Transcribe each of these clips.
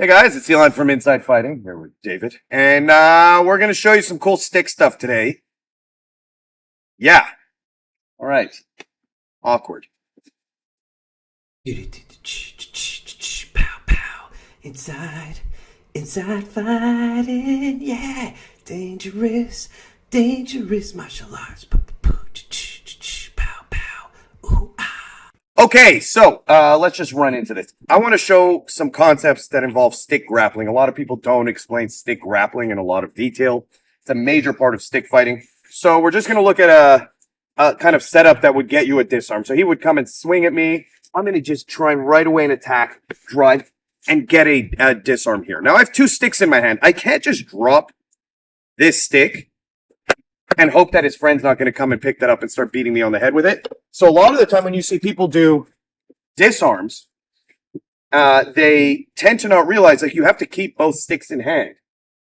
Hey guys, it's Elon from Inside Fighting, here with David. And we're going to show you some cool stick stuff today. Yeah. All right. Awkward. Pow, pow. Inside fighting, yeah. Dangerous martial arts. Pow, pow. Ooh, ah. Okay, so let's just run into this. I want to show some concepts that involve stick grappling. A lot of people don't explain stick grappling in a lot of detail. It's a major part of stick fighting. So we're just going to look at a kind of setup that would get you a disarm. So he would come and swing at me. I'm going to just try and right away and attack, drive, and get a disarm here. Now I have two sticks in my hand. I can't just drop this stick and hope that his friend's not going to come and pick that up and start beating me on the head with it. So a lot of the time when you see people do disarms, they tend to not realize that you have to keep both sticks in hand.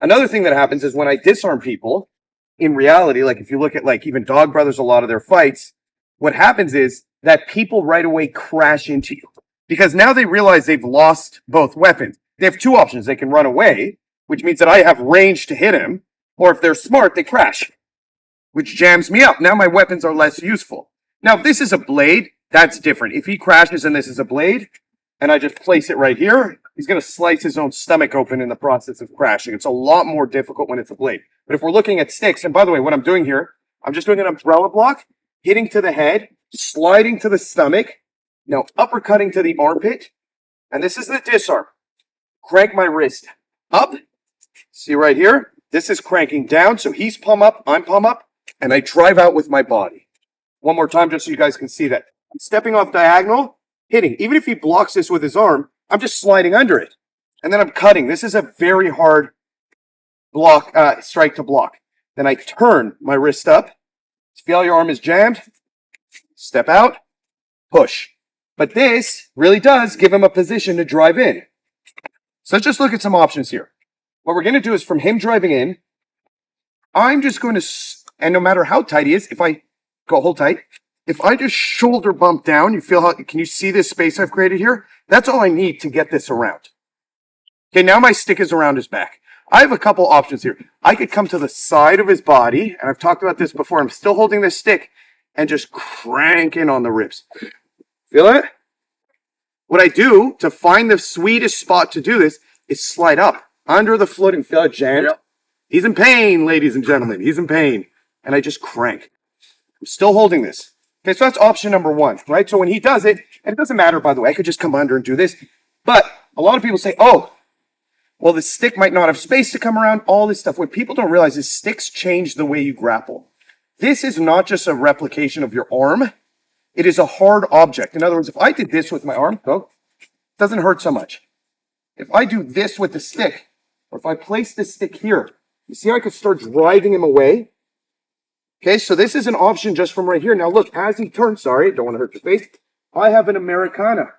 Another thing that happens is when I disarm people, in reality, like if you look at like even Dog Brothers, a lot of their fights, what happens is that people right away crash into you because now they realize they've lost both weapons. They have two options. They can run away, which means that I have range to hit him, or if they're smart, they crash, which jams me up. Now my weapons are less useful. Now, if this is a blade, that's different. If he crashes and this is a blade, and I just place it right here, he's going to slice his own stomach open in the process of crashing. It's a lot more difficult when it's a blade. But if we're looking at sticks, and by the way, what I'm doing here, I'm just doing an umbrella block, hitting to the head, sliding to the stomach, now uppercutting to the armpit, and this is the disarm. Crank my wrist up. See right here? This is cranking down, so he's palm up, I'm palm up, and I drive out with my body. One more time, just so you guys can see that. I'm stepping off diagonal, hitting. Even if he blocks this with his arm, I'm just sliding under it. And then I'm cutting. This is a very hard block, strike to block. Then I turn my wrist up. Feel your arm is jammed. Step out, push. But this really does give him a position to drive in. So let's just look at some options here. What we're going to do is from him driving in, I'm just going to, and no matter how tight he is, if I go hold tight, if I just shoulder bump down, you feel how, can you see this space I've created here? That's all I need to get this around. Okay, now my stick is around his back. I have a couple options here. I could come to the side of his body, and I've talked about this before. I'm still holding this stick and just crank in on the ribs. Feel it? What I do to find the sweetest spot to do this is slide up under the foot and feel it jammed. Yep. He's in pain, ladies and gentlemen. He's in pain. And I just crank. I'm still holding this. Okay, so that's option number one, right? So when he does it, and it doesn't matter, by the way, I could just come under and do this. But a lot of people say, oh, well, the stick might not have space to come around, all this stuff. What people don't realize is sticks change the way you grapple. This is not just a replication of your arm. It is a hard object. In other words, if I did this with my arm, it doesn't hurt so much. If I do this with the stick, or if I place this stick here, you see how I could start driving him away? Okay, so this is an option just from right here. Now look, as he turns, sorry, don't want to hurt your face, I have an Americana.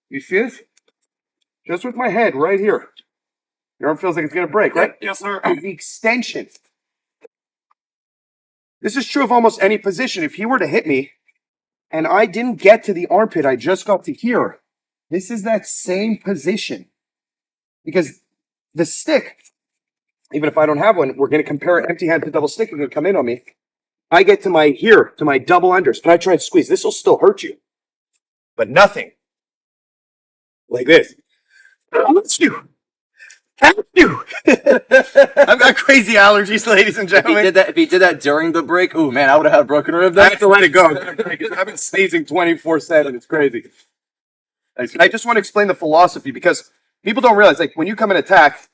You see this? Just with my head right here. Your arm feels like it's going to break, right? Yes, sir. The extension. This is true of almost any position. If he were to hit me, and I didn't get to the armpit, I just got to here, this is that same position. Because the stick, even if I don't have one, we're going to compare an empty hand to double stick, it's going to come in on me. I get to my here, to my double unders, and I try and squeeze. This will still hurt you. But nothing. Like this. I've got crazy allergies, ladies and gentlemen. If he did that during the break, oh man, I would have had a broken rib then. I have to let it go. I've been sneezing 24/7. It's crazy. I just want to explain the philosophy because people don't realize, like, when you come and attack,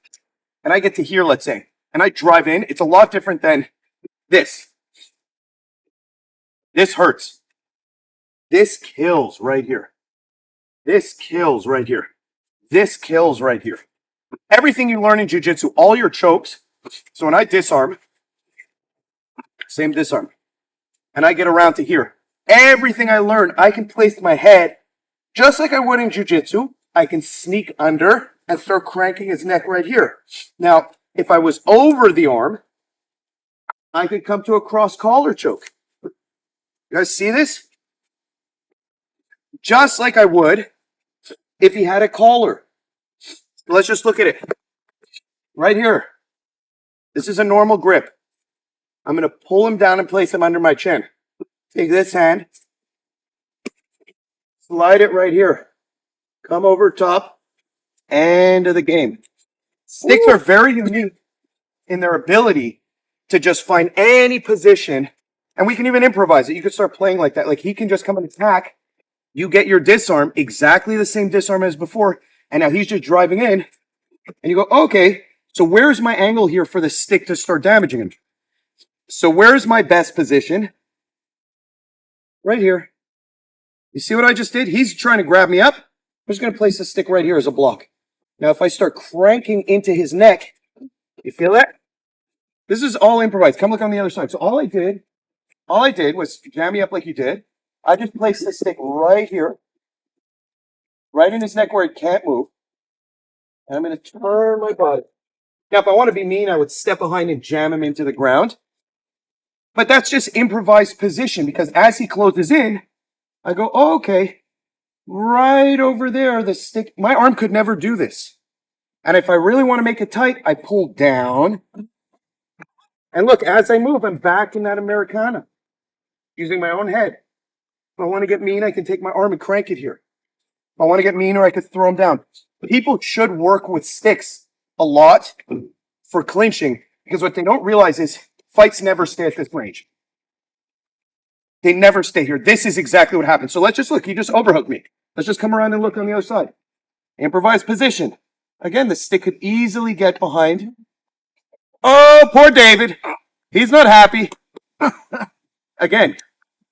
and I get to here, let's say, and I drive in, it's a lot different than this. This hurts. This kills right here. This kills right here. This kills right here. Everything you learn in jiu-jitsu, all your chokes. So when I disarm, same disarm, and I get around to here, everything I learn, I can place my head just like I would in jiu-jitsu. I can sneak under and start cranking his neck right here. Now, if I was over the arm, I could come to a cross collar choke. You guys see this? Just like I would if he had a collar. Let's just look at it. Right here. This is a normal grip. I'm going to pull him down and place him under my chin. Take this hand. Slide it right here. Come over top. End of the game. Sticks are very unique in their ability to just find any position. And we can even improvise it. You could start playing like that. Like he can just come and attack. You get your disarm, exactly the same disarm as before. And now he's just driving in. And you go, okay, so where's my angle here for the stick to start damaging him? So where's my best position? Right here. You see what I just did? He's trying to grab me up. I'm just going to place the stick right here as a block. Now, if I start cranking into his neck, you feel that? This is all improvised. Come look on the other side. So all I did was jam me up like you did. I just placed the stick right here, right in his neck where it can't move. And I'm going to turn my body. Now, if I want to be mean, I would step behind and jam him into the ground. But that's just improvised position because as he closes in, I go, oh, okay, right over there, the stick. My arm could never do this. And if I really want to make it tight, I pull down. And look, as I move, I'm back in that Americana, using my own head. If I want to get mean, I can take my arm and crank it here. If I want to get meaner, I could throw him down. People should work with sticks a lot for clinching because what they don't realize is fights never stay at this range. They never stay here. This is exactly what happened. So let's just look. He just overhooked me. Let's just come around and look on the other side. Improvised position. Again, the stick could easily get behind. Oh, poor David. He's not happy. Again,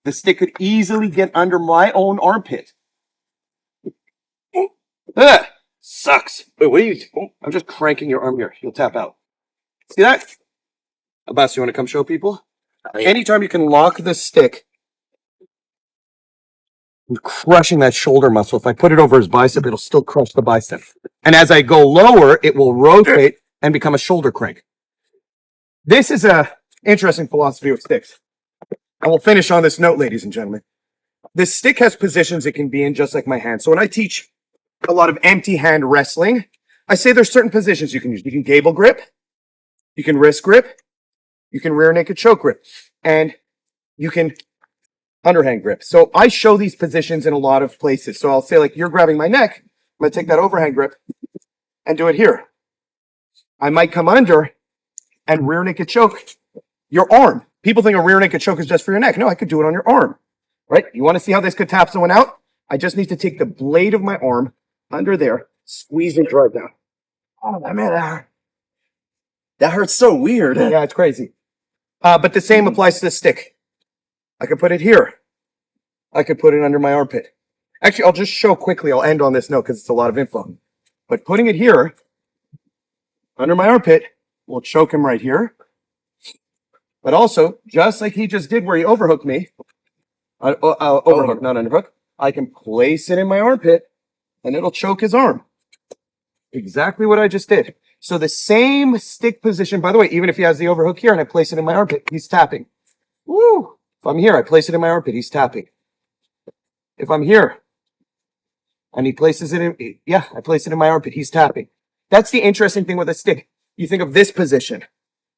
the stick could easily get under my own armpit. Ugh, sucks. Wait, what are you doing? I'm just cranking your arm here. You'll tap out. See that? Abbas, you want to come show people? Anytime you can lock the stick, I'm crushing that shoulder muscle. If I put it over his bicep, it'll still crush the bicep. And as I go lower, it will rotate and become a shoulder crank. This is a interesting philosophy with sticks. I will finish on this note, ladies and gentlemen. This stick has positions it can be in just like my hand. So when I teach a lot of empty hand wrestling, I say there's certain positions you can use. You can gable grip, you can wrist grip, you can rear naked choke grip, and you can underhand grip. So I show these positions in a lot of places. So I'll say like, you're grabbing my neck. I'm going to take that overhand grip and do it here. I might come under and rear naked choke your arm. People think a rear naked choke is just for your neck. No, I could do it on your arm, right? You want to see how this could tap someone out? I just need to take the blade of my arm under there, squeeze and drive down. Oh, man, that hurts so weird. Yeah, it's crazy. But the same applies to the stick. I could put it here. I could put it under my armpit. Actually, I'll just show quickly. I'll end on this note because it's a lot of info. But putting it here, under my armpit, will choke him right here. But also, just like he just did where he overhooked me, overhook, not underhook, I can place it in my armpit and it'll choke his arm. Exactly what I just did. So the same stick position, by the way, even if he has the overhook here and I place it in my armpit, he's tapping. Woo! If I'm here, I place it in my armpit, he's tapping. If I'm here and he places it in, yeah, I place it in my armpit, he's tapping. That's the interesting thing with a stick. You think of this position.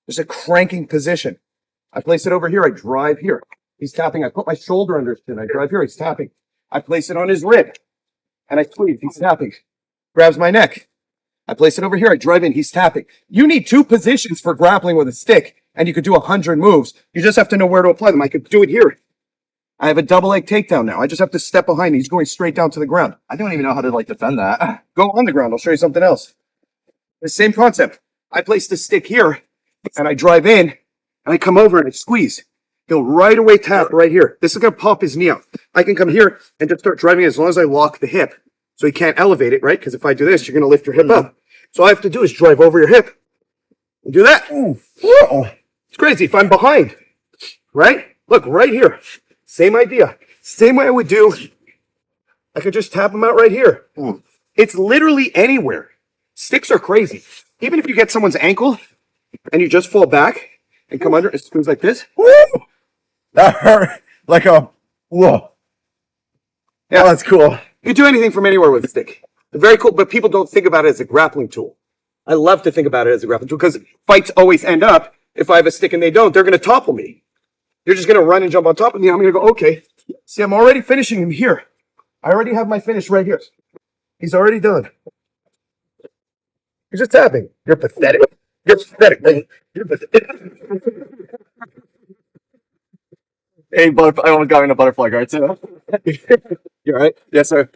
There's a cranking position. I place it over here, I drive here. He's tapping. I put my shoulder under his chin. I drive here, he's tapping. I place it on his rib and I squeeze, he's tapping. Grabs my neck. I place it over here, I drive in, he's tapping. You need two positions for grappling with a stick, and you could do 100 moves. You just have to know where to apply them. I could do it here. I have a double leg takedown now. I just have to step behind. He's going straight down to the ground. I don't even know how to like defend that. Go on the ground. I'll show you something else. The same concept. I place the stick here, and I drive in, and I come over and I squeeze. He'll right away tap right here. This is going to pop his knee out. I can come here and just start driving as long as I lock the hip. So he can't elevate it, right? Because if I do this, you're going to lift your hip up. So all I have to do is drive over your hip. And do that. It's crazy. If I'm behind, right? Look, right here. Same idea. Same way I would do. I could just tap him out right here. It's literally anywhere. Sticks are crazy. Even if you get someone's ankle and you just fall back and come under, it goes like this. That hurt like a, whoa. Yeah, that's cool. You can do anything from anywhere with a stick. Very cool, but people don't think about it as a grappling tool. I love to think about it as a grappling tool because fights always end up, if I have a stick and they don't, they're going to topple me. You're just going to run and jump on top of me. I'm going to go, okay. See, I'm already finishing him here. I already have my finish right here. He's already done. You're just tapping. You're pathetic. You're pathetic, man. You're pathetic. Hey, I almost got in a butterfly guard too. You all right? Yes, sir.